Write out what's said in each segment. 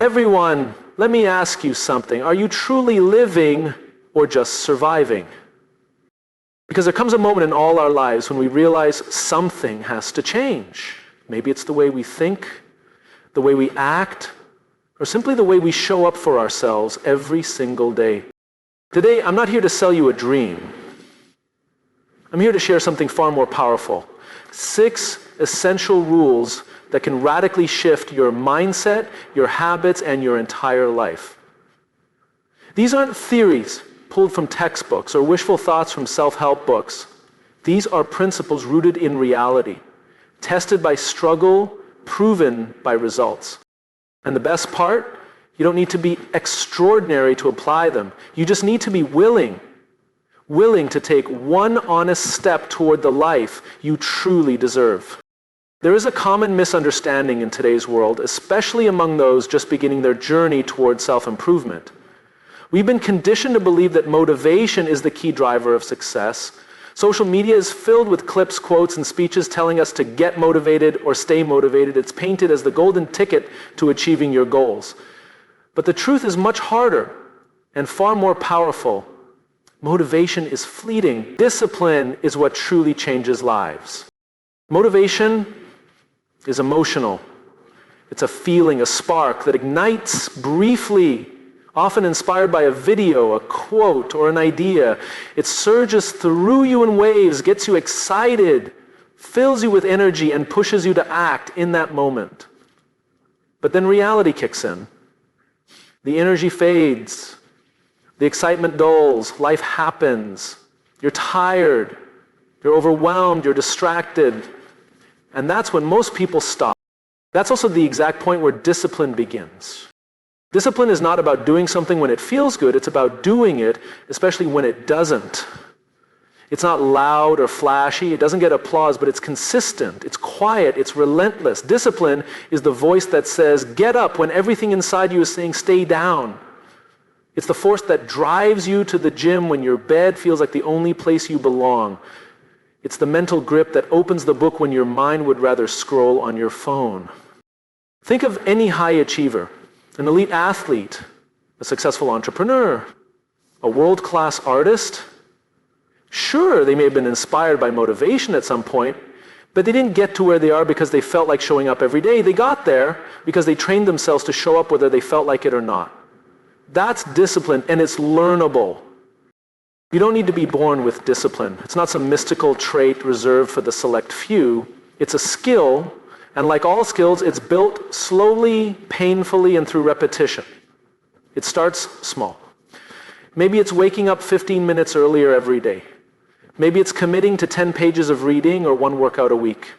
Everyone, let me ask you something. Are you truly living or just surviving? Because there comes a moment in all our lives when we realize something has to change. Maybe it's the way we think, the way we act, or simply the way we show up for ourselves every single day. Today, I'm not here to sell you a dream. I'm here to share something far more powerful. 6 essential rules that can radically shift your mindset, your habits, and your entire life. These aren't theories pulled from textbooks or wishful thoughts from self-help books. These are principles rooted in reality, tested by struggle, proven by results. And the best part, you don't need to be extraordinary to apply them. You just need to be willing to take one honest step toward the life you truly deserve. There is a common misunderstanding in today's world, especially among those just beginning their journey toward self-improvement. We've been conditioned to believe that motivation is the key driver of success. Social media is filled with clips, quotes, and speeches telling us to get motivated or stay motivated. It's painted as the golden ticket to achieving your goals. But the truth is much harder and far more powerful. Motivation is fleeting. Discipline is what truly changes lives. Motivation is emotional. It's a feeling, a spark that ignites briefly, often inspired by a video, a quote, or an idea. It surges through you in waves, gets you excited, fills you with energy, and pushes you to act in that moment. But then reality kicks in. The energy fades. The excitement dulls. Life happens. You're tired. You're overwhelmed. You're distracted. And that's when most people stop. That's also the exact point where discipline begins. Discipline is not about doing something when it feels good. It's about doing it, especially when it doesn't. It's not loud or flashy. It doesn't get applause, but it's consistent. It's quiet. It's relentless. Discipline is the voice that says, get up when everything inside you is saying, stay down. It's the force that drives you to the gym when your bed feels like the only place you belong. It's the mental grip that opens the book when your mind would rather scroll on your phone. Think of any high achiever, an elite athlete, a successful entrepreneur, a world-class artist. Sure, they may have been inspired by motivation at some point, but they didn't get to where they are because they felt like showing up every day. They got there because they trained themselves to show up whether they felt like it or not. That's discipline, and it's learnable. You don't need to be born with discipline. It's not some mystical trait reserved for the select few. It's a skill, and like all skills, it's built slowly, painfully, and through repetition. It starts small. Maybe it's waking up 15 minutes earlier every day. Maybe it's committing to 10 pages of reading or 1 workout a week.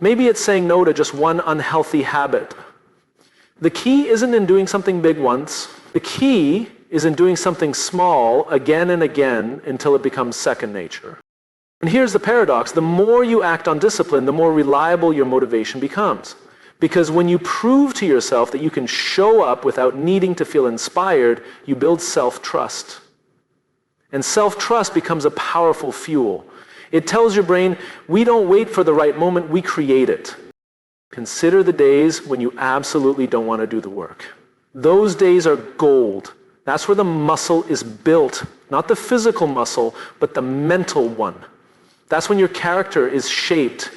Maybe it's saying no to just 1 unhealthy habit. The key isn't in doing something big once. The key is in doing something small again and again until it becomes second nature. And here's the paradox. The more you act on discipline, the more reliable your motivation becomes. Because when you prove to yourself that you can show up without needing to feel inspired, you build self-trust. And self-trust becomes a powerful fuel. It tells your brain, we don't wait for the right moment, we create it. Consider the days when you absolutely don't want to do the work. Those days are gold. That's where the muscle is built, not the physical muscle, but the mental one. That's when your character is shaped.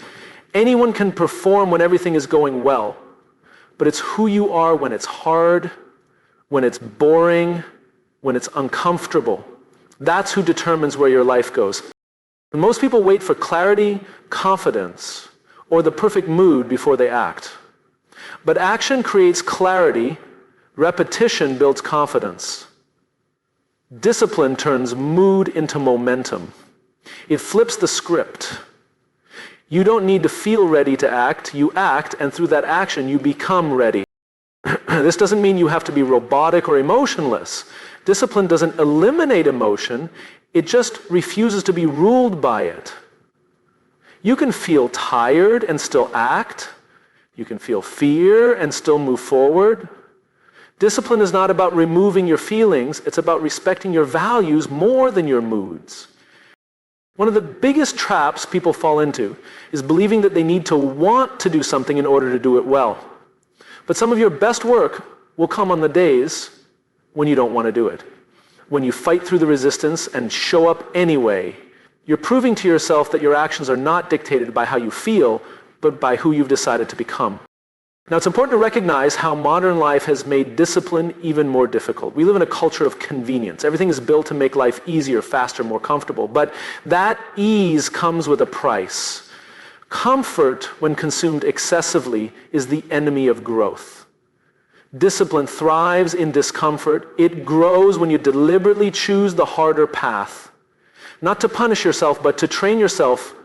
Anyone can perform when everything is going well, but it's who you are when it's hard, when it's boring, when it's uncomfortable. That's who determines where your life goes. And most people wait for clarity, confidence, or the perfect mood before they act. But action creates clarity. Repetition builds confidence. Discipline turns mood into momentum. It flips the script. You don't need to feel ready to act. You act, and through that action, you become ready. This doesn't mean you have to be robotic or emotionless. Discipline doesn't eliminate emotion. It just refuses to be ruled by it. You can feel tired and still act. You can feel fear and still move forward. Discipline is not about removing your feelings. It's about respecting your values more than your moods. One of the biggest traps people fall into is believing that they need to want to do something in order to do it well. But some of your best work will come on the days when you don't want to do it. When you fight through the resistance and show up anyway, you're proving to yourself that your actions are not dictated by how you feel, but by who you've decided to become. Now, it's important to recognize how modern life has made discipline even more difficult. We live in a culture of convenience. Everything is built to make life easier, faster, more comfortable. But that ease comes with a price. Comfort, when consumed excessively, is the enemy of growth. Discipline thrives in discomfort. It grows when you deliberately choose the harder path. Not to punish yourself, but to train yourself.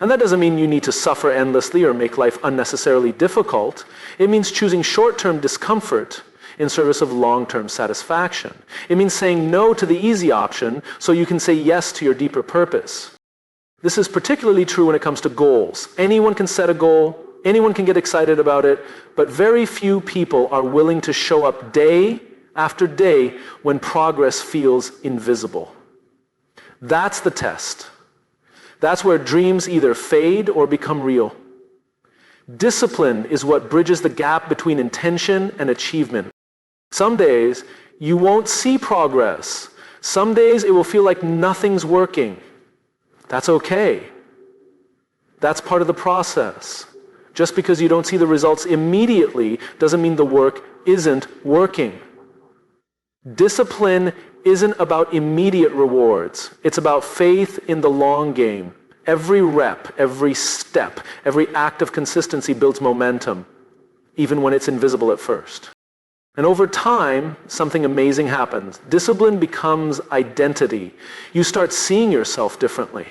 And that doesn't mean you need to suffer endlessly or make life unnecessarily difficult. It means choosing short-term discomfort in service of long-term satisfaction. It means saying no to the easy option so you can say yes to your deeper purpose. This is particularly true when it comes to goals. Anyone can set a goal, anyone can get excited about it, but very few people are willing to show up day after day when progress feels invisible. That's the test. That's where dreams either fade or become real. Discipline is what bridges the gap between intention and achievement. Some days you won't see progress. Some days it will feel like nothing's working. That's okay. That's part of the process. Just because you don't see the results immediately doesn't mean the work isn't working. Discipline isn't about immediate rewards. It's about faith in the long game. Every rep, every step, every act of consistency builds momentum, even when it's invisible at first. And over time, something amazing happens. Discipline becomes identity. You start seeing yourself differently.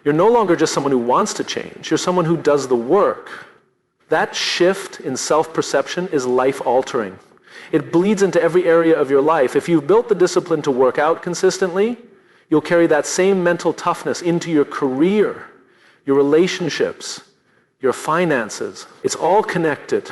You're no longer just someone who wants to change. You're someone who does the work. That shift in self-perception is life-altering. It bleeds into every area of your life. If you've built the discipline to work out consistently, you'll carry that same mental toughness into your career, your relationships, your finances. It's all connected.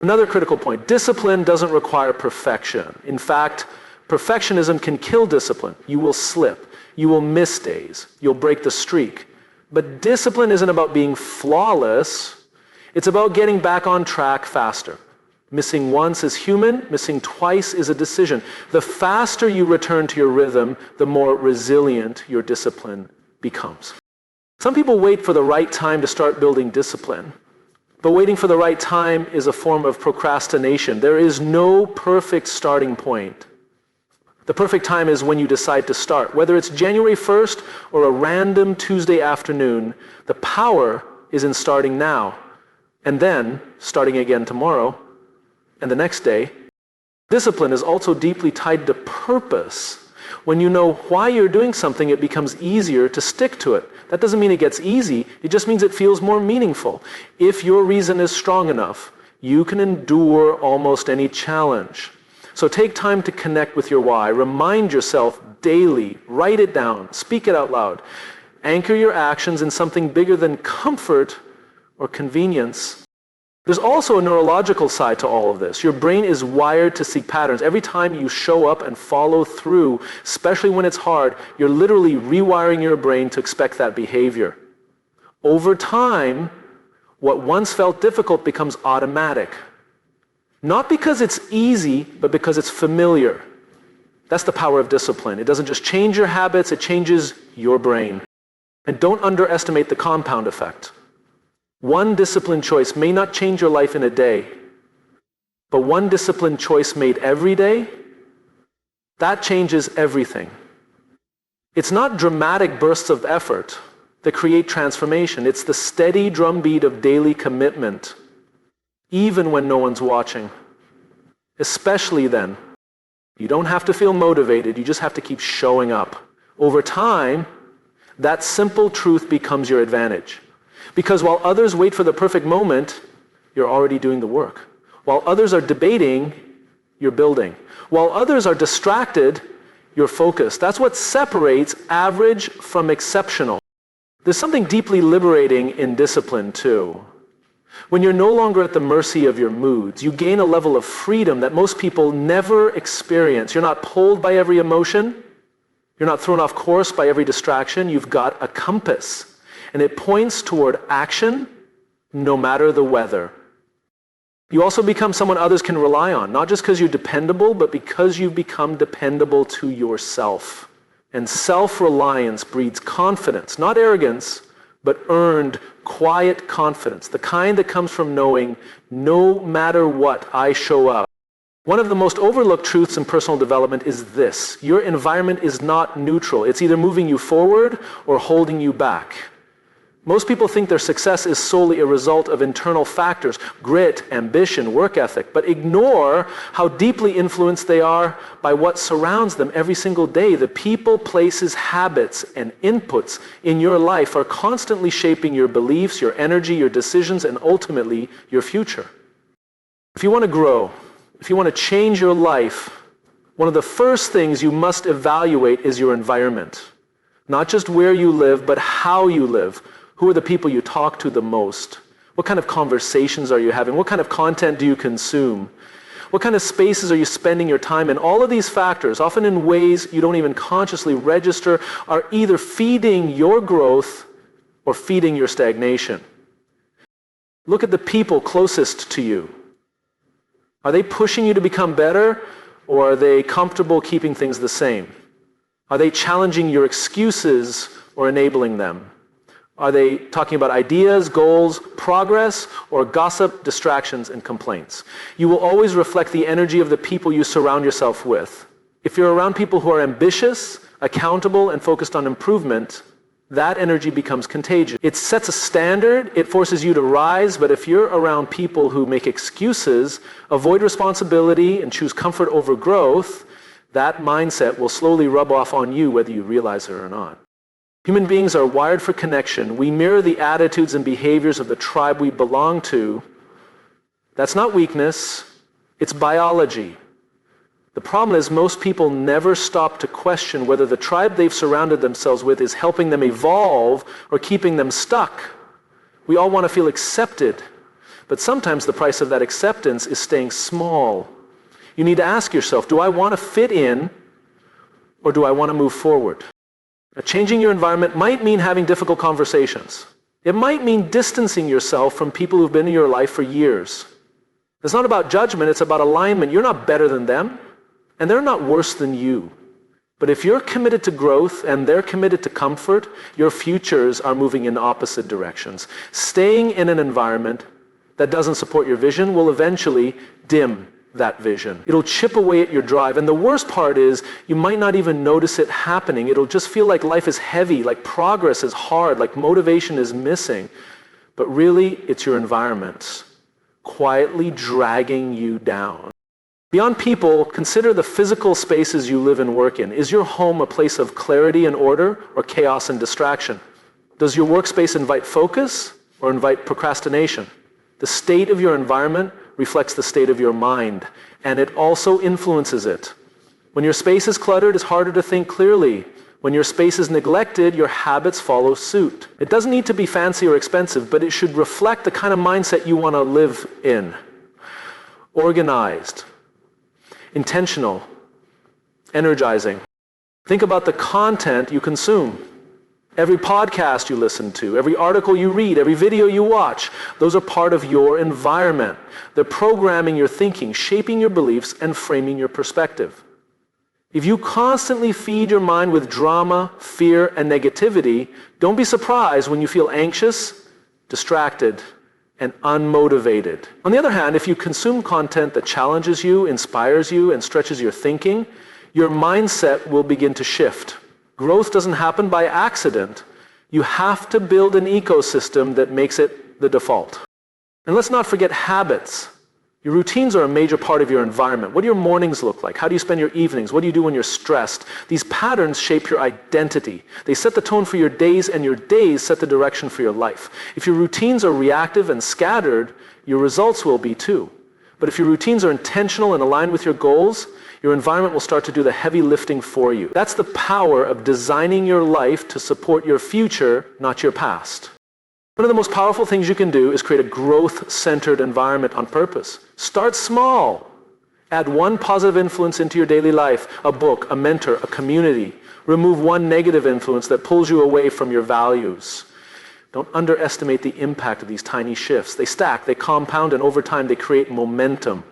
Another critical point, discipline doesn't require perfection. In fact, perfectionism can kill discipline. You will slip. You will miss days. You'll break the streak. But discipline isn't about being flawless. It's about getting back on track faster. Missing once is human, missing twice is a decision. The faster you return to your rhythm, the more resilient your discipline becomes. Some people wait for the right time to start building discipline, but waiting for the right time is a form of procrastination. There is no perfect starting point. The perfect time is when you decide to start. Whether it's January 1st or a random Tuesday afternoon, the power is in starting now, and then starting again tomorrow, and the next day. Discipline is also deeply tied to purpose. When you know why you're doing something, it becomes easier to stick to it. That doesn't mean it gets easy, it just means it feels more meaningful. If your reason is strong enough, you can endure almost any challenge. So take time to connect with your why. Remind yourself daily, write it down, speak it out loud. Anchor your actions in something bigger than comfort or convenience. There's also a neurological side to all of this. Your brain is wired to seek patterns. Every time you show up and follow through, especially when it's hard, you're literally rewiring your brain to expect that behavior. Over time, what once felt difficult becomes automatic. Not because it's easy, but because it's familiar. That's the power of discipline. It doesn't just change your habits, it changes your brain. And don't underestimate the compound effect. One discipline choice may not change your life in a day, but one discipline choice made every day, that changes everything. It's not dramatic bursts of effort that create transformation. It's the steady drumbeat of daily commitment, even when no one's watching. Especially then. You don't have to feel motivated, you just have to keep showing up. Over time, that simple truth becomes your advantage. Because while others wait for the perfect moment, you're already doing the work. While others are debating, you're building. While others are distracted, you're focused. That's what separates average from exceptional. There's something deeply liberating in discipline too. When you're no longer at the mercy of your moods, you gain a level of freedom that most people never experience. You're not pulled by every emotion. You're not thrown off course by every distraction. You've got a compass. And it points toward action, no matter the weather. You also become someone others can rely on, not just because you're dependable, but because you've become dependable to yourself. And self-reliance breeds confidence, not arrogance, but earned, quiet confidence, the kind that comes from knowing no matter what, I show up. One of the most overlooked truths in personal development is this: your environment is not neutral. It's either moving you forward or holding you back. Most people think their success is solely a result of internal factors, grit, ambition, work ethic, but ignore how deeply influenced they are by what surrounds them every single day. The people, places, habits, and inputs in your life are constantly shaping your beliefs, your energy, your decisions, and ultimately your future. If you want to grow, if you want to change your life, one of the first things you must evaluate is your environment. Not just where you live, but how you live. Who are the people you talk to the most? What kind of conversations are you having? What kind of content do you consume? What kind of spaces are you spending your time in? All of these factors, often in ways you don't even consciously register, are either feeding your growth or feeding your stagnation. Look at the people closest to you. Are they pushing you to become better, or are they comfortable keeping things the same? Are they challenging your excuses or enabling them? Are they talking about ideas, goals, progress, or gossip, distractions, and complaints? You will always reflect the energy of the people you surround yourself with. If you're around people who are ambitious, accountable, and focused on improvement, that energy becomes contagious. It sets a standard, it forces you to rise, but if you're around people who make excuses, avoid responsibility, and choose comfort over growth, that mindset will slowly rub off on you whether you realize it or not. Human beings are wired for connection. We mirror the attitudes and behaviors of the tribe we belong to. That's not weakness, it's biology. The problem is most people never stop to question whether the tribe they've surrounded themselves with is helping them evolve or keeping them stuck. We all want to feel accepted, but sometimes the price of that acceptance is staying small. You need to ask yourself, do I want to fit in or do I want to move forward? Now, changing your environment might mean having difficult conversations. It might mean distancing yourself from people who've been in your life for years. It's not about judgment, it's about alignment. You're not better than them, and they're not worse than you. But if you're committed to growth and they're committed to comfort, your futures are moving in opposite directions. Staying in an environment that doesn't support your vision will eventually dim that vision. It'll chip away at your drive. And the worst part is you might not even notice it happening. It'll just feel like life is heavy, like progress is hard, like motivation is missing. But really, it's your environment quietly dragging you down. Beyond people, consider the physical spaces you live and work in. Is your home a place of clarity and order or chaos and distraction? Does your workspace invite focus or invite procrastination? The state of your environment reflects the state of your mind, and it also influences it. When your space is cluttered, it's harder to think clearly. When your space is neglected, your habits follow suit. It doesn't need to be fancy or expensive, but it should reflect the kind of mindset you want to live in. Organized, intentional, energizing. Think about the content you consume. Every podcast you listen to, every article you read, every video you watch, those are part of your environment. They're programming your thinking, shaping your beliefs, and framing your perspective. If you constantly feed your mind with drama, fear, and negativity, don't be surprised when you feel anxious, distracted, and unmotivated. On the other hand, if you consume content that challenges you, inspires you, and stretches your thinking, your mindset will begin to shift. Growth doesn't happen by accident. You have to build an ecosystem that makes it the default. And let's not forget habits. Your routines are a major part of your environment. What do your mornings look like? How do you spend your evenings? What do you do when you're stressed? These patterns shape your identity. They set the tone for your days, and your days set the direction for your life. If your routines are reactive and scattered, your results will be too. But if your routines are intentional and aligned with your goals, your environment will start to do the heavy lifting for you. That's the power of designing your life to support your future, not your past. One of the most powerful things you can do is create a growth-centered environment on purpose. Start small. Add one positive influence into your daily life, a book, a mentor, a community. Remove one negative influence that pulls you away from your values. Don't underestimate the impact of these tiny shifts. They stack, they compound, and over time they create momentum.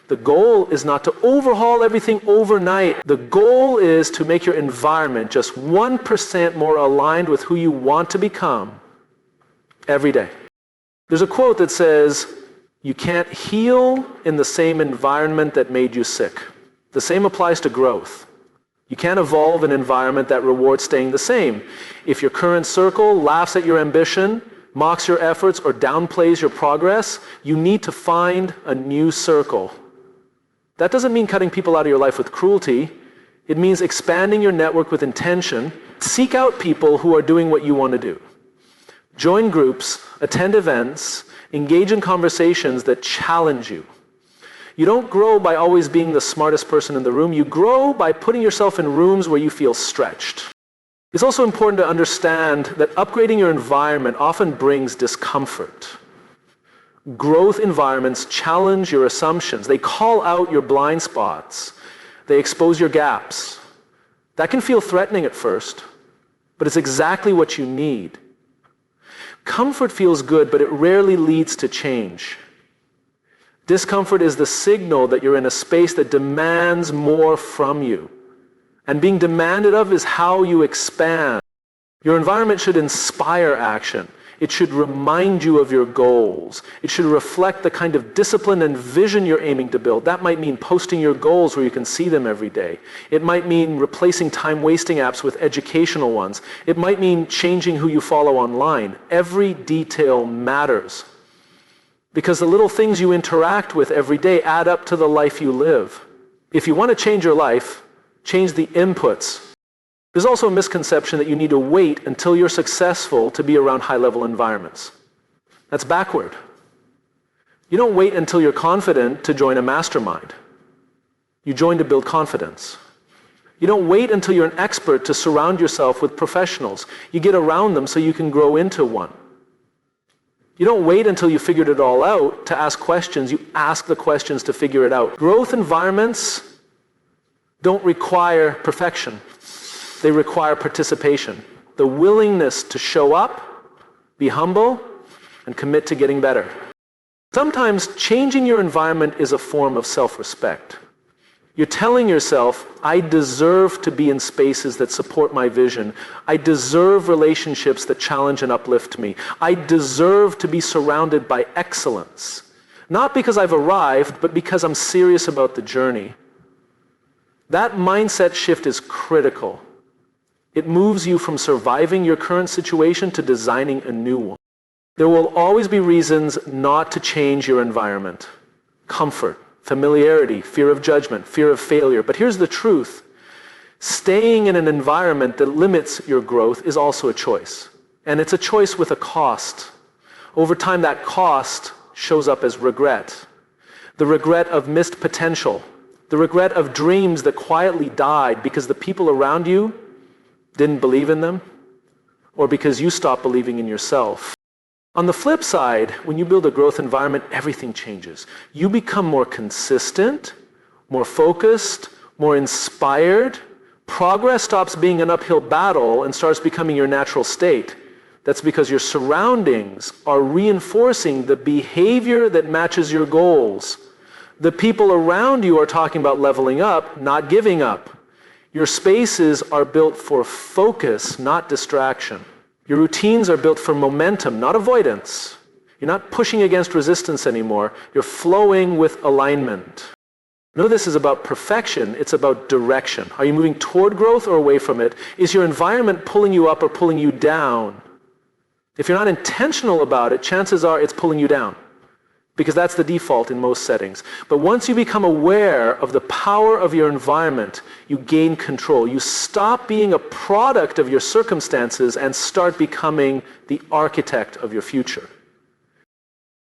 The goal is not to overhaul everything overnight. The goal is to make your environment just 1% more aligned with who you want to become every day. There's a quote that says, "You can't heal in the same environment that made you sick." The same applies to growth. You can't evolve an environment that rewards staying the same. If your current circle laughs at your ambition, mocks your efforts, or downplays your progress, you need to find a new circle. That doesn't mean cutting people out of your life with cruelty. It means expanding your network with intention. Seek out people who are doing what you want to do. Join groups, attend events, engage in conversations that challenge you. You don't grow by always being the smartest person in the room. You grow by putting yourself in rooms where you feel stretched. It's also important to understand that upgrading your environment often brings discomfort. Growth environments challenge your assumptions. They call out your blind spots. They expose your gaps. That can feel threatening at first, but it's exactly what you need. Comfort feels good, but it rarely leads to change. Discomfort is the signal that you're in a space that demands more from you. And being demanded of is how you expand. Your environment should inspire action. It should remind you of your goals. It should reflect the kind of discipline and vision you're aiming to build. That might mean posting your goals where you can see them every day. It might mean replacing time-wasting apps with educational ones. It might mean changing who you follow online. Every detail matters. Because the little things you interact with every day add up to the life you live. If you want to change your life, change the inputs. There's also a misconception that you need to wait until you're successful to be around high-level environments. That's backward. You don't wait until you're confident to join a mastermind. You join to build confidence. You don't wait until you're an expert to surround yourself with professionals. You get around them so you can grow into one. You don't wait until you figured it all out to ask questions. You ask the questions to figure it out. Growth environments don't require perfection. They require participation. The willingness to show up, be humble, and commit to getting better. Sometimes changing your environment is a form of self-respect. You're telling yourself, I deserve to be in spaces that support my vision. I deserve relationships that challenge and uplift me. I deserve to be surrounded by excellence. Not because I've arrived, but because I'm serious about the journey. That mindset shift is critical. It moves you from surviving your current situation to designing a new one. There will always be reasons not to change your environment. Comfort, familiarity, fear of judgment, fear of failure. But here's the truth. Staying in an environment that limits your growth is also a choice. And it's a choice with a cost. Over time, that cost shows up as regret. The regret of missed potential. The regret of dreams that quietly died because the people around you didn't believe in them, or because you stopped believing in yourself. On the flip side, when you build a growth environment, everything changes. You become more consistent, more focused, more inspired. Progress stops being an uphill battle and starts becoming your natural state. That's because your surroundings are reinforcing the behavior that matches your goals. The people around you are talking about leveling up, not giving up. Your spaces are built for focus, not distraction. Your routines are built for momentum, not avoidance. You're not pushing against resistance anymore. You're flowing with alignment. None of this is about perfection. It's about direction. Are you moving toward growth or away from it? Is your environment pulling you up or pulling you down? If you're not intentional about it, chances are it's pulling you down, because that's the default in most settings. But once you become aware of the power of your environment, you gain control. You stop being a product of your circumstances and start becoming the architect of your future.